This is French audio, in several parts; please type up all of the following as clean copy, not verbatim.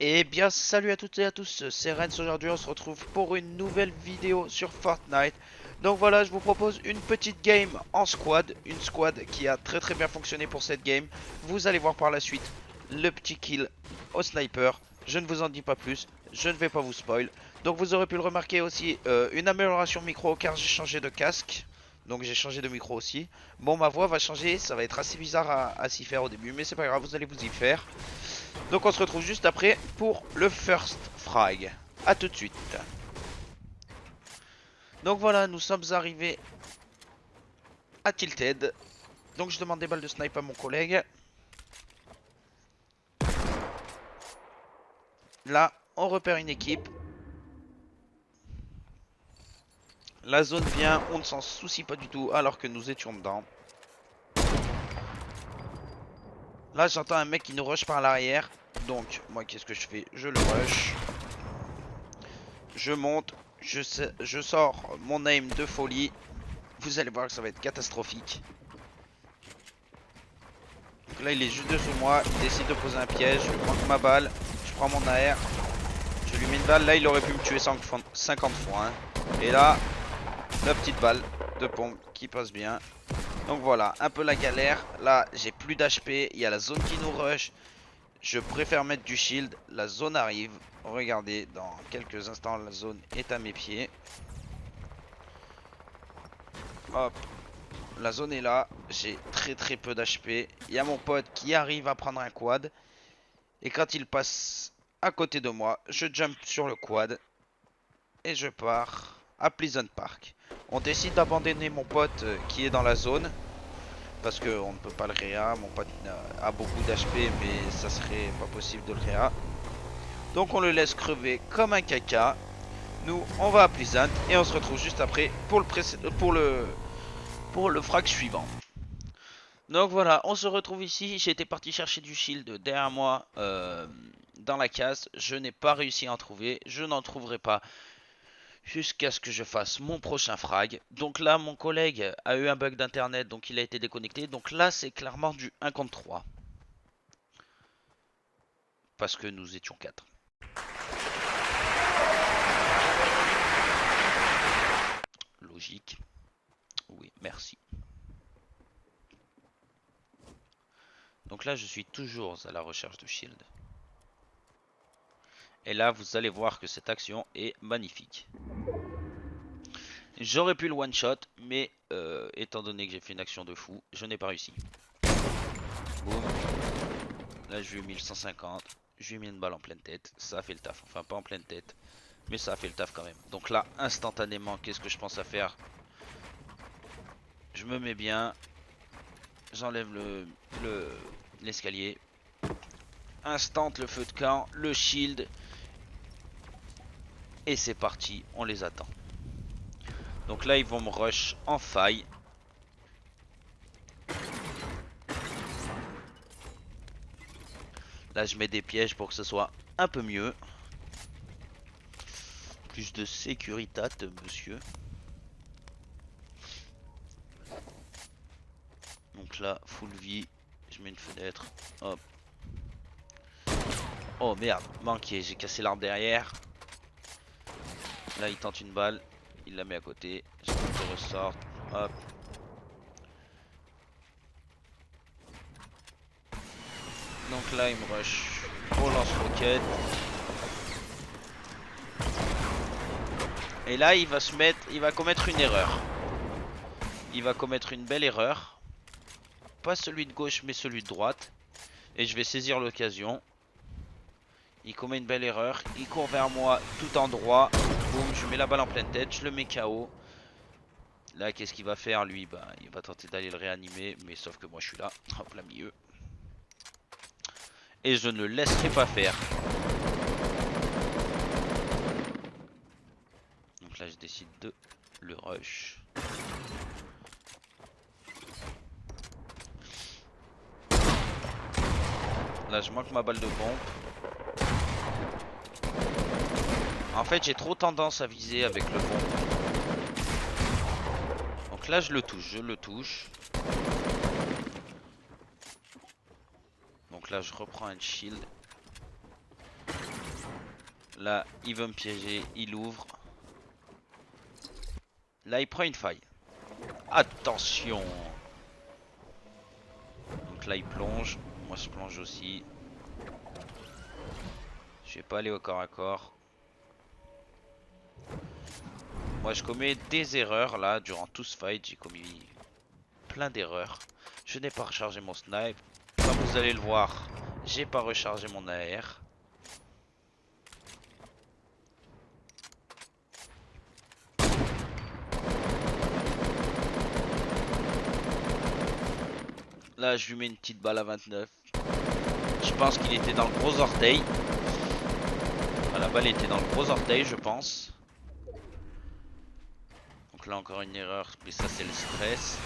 Et bien salut à toutes et à tous, c'est Renz. Aujourd'hui on se retrouve pour une nouvelle vidéo sur Fortnite. Donc voilà, je vous propose une petite game en squad, une squad qui a très bien fonctionné pour cette game. Vous allez voir par la suite le petit kill au sniper. Je ne vous en dis pas plus, je ne vais pas vous spoil. Donc vous aurez pu le remarquer aussi, une amélioration micro car j'ai changé de casque. Donc j'ai changé de micro aussi. Bon, ma voix va changer, ça va être assez bizarre à s'y faire au début, mais c'est pas grave, vous allez vous y faire. Donc on se retrouve juste après pour le first frag. A tout de suite. Donc voilà, nous sommes arrivés à Tilted. Donc je demande des balles de snipe à mon collègue. Là, on repère une équipe. La zone vient, on ne s'en soucie pas du tout alors que nous étions dedans. Là, j'entends un mec qui nous rush par l'arrière. Donc, moi, qu'est-ce que je fais? Je le rush. Je monte. Je sors mon aim de folie. Vous allez voir que ça va être catastrophique. Donc là, il est juste dessous moi. Il décide de poser un piège. Je manque ma balle. Je prends mon AR. Je lui mets une balle. Là, il aurait pu me tuer 50 fois. Hein. Et là, la petite balle de pompe qui passe bien. Donc voilà, un peu la galère. Là, j'ai plus d'HP. Il y a la zone qui nous rush. Je préfère mettre du shield. La zone arrive. Regardez, dans quelques instants, la zone est à mes pieds. Hop. La zone est là. J'ai très peu d'HP. Il y a mon pote qui arrive à prendre un quad. Et quand il passe à côté de moi, je jump sur le quad. Et je pars à Pleasant Park. On décide d'abandonner mon pote qui est dans la zone. Parce qu'on ne peut pas le réa. Mon pote a beaucoup d'HP, mais ça serait pas possible de le réa. Donc on le laisse crever comme un caca. Nous, on va à Pleasant. Et on se retrouve juste après pour le frag suivant. Donc voilà, on se retrouve ici. J'étais parti chercher du shield derrière moi dans la case. Je n'ai pas réussi à en trouver. Je n'en trouverai pas jusqu'à ce que je fasse mon prochain frag. Donc là, mon collègue a eu un bug d'internet, donc il a été déconnecté. Donc là, c'est clairement du 1 contre 3. Parce que nous étions 4. Logique. Oui, merci. Donc là, je suis toujours à la recherche de shield. Et là, vous allez voir que cette action est magnifique. J'aurais pu le one shot, mais étant donné que j'ai fait une action de fou, je n'ai pas réussi. Boum. Là, je lui ai mis le 150. Je lui ai mis une balle en pleine tête. Ça a fait le taf. Enfin, pas en pleine tête, mais ça a fait le taf quand même. Donc là, instantanément, qu'est-ce que je pense à faire? Je me mets bien. J'enlève l'escalier. Instant le feu de camp, le shield. Et c'est parti, on les attend. Donc là, ils vont me rush en faille. Là, je mets des pièges pour que ce soit un peu mieux. Plus de sécurité, monsieur. Donc là, full vie. Je mets une fenêtre. Hop. Oh merde, manqué. J'ai cassé l'arbre derrière. Là, il tente une balle. Il la met à côté. Je ressort. Hop. Donc là, il me rush au lance-roquette. Et là, il va commettre une erreur. Il va commettre une belle erreur. Pas celui de gauche, mais celui de droite. Et je vais saisir l'occasion. Il commet une belle erreur. Il court vers moi tout en droit. Boum, je mets la balle en pleine tête. Je le mets KO. Là, qu'est-ce qu'il va faire lui? Bah, il va tenter d'aller le réanimer. Mais sauf que moi, je suis là, en plein milieu. Et je ne le laisserai pas faire. Donc là, je décide de le rush. Là, je manque ma balle de pompe. En fait, j'ai trop tendance à viser avec le pompe. Donc là, je le touche. Donc là, je reprends un shield. Là, il veut me piéger, il ouvre. Là, il prend une faille. Attention. Donc là, il plonge. Moi, je plonge aussi. Je vais pas aller au corps à corps. Moi, je commets des erreurs là durant tout ce fight. J'ai commis plein d'erreurs. Je n'ai pas rechargé mon snipe. Comme vous allez le voir, j'ai pas rechargé mon AR. Là, je lui mets une petite balle à 29. Je pense qu'il était dans le gros orteil. Enfin, la balle était dans le gros orteil, je pense. Donc là, encore une erreur, mais ça, c'est le stress.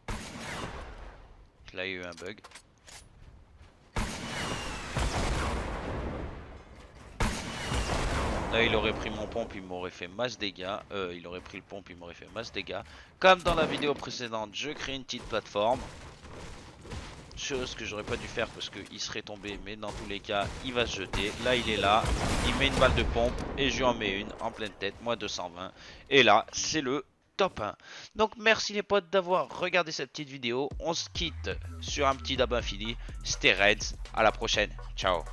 Donc là, il y a eu un bug. Là, il aurait pris mon pompe, il m'aurait fait masse dégâts. Il aurait pris le pompe, il m'aurait fait masse dégâts. Comme dans la vidéo précédente, je crée une petite plateforme. Chose que j'aurais pas dû faire parce qu'il serait tombé, mais dans tous les cas, il va se jeter. Là, il est là, il met une balle de pompe et je lui en mets une en pleine tête, moi 220. Et là, c'est le top 1. Donc, merci les potes d'avoir regardé cette petite vidéo. On se quitte sur un petit dab infini. C'était Reds, à la prochaine, ciao.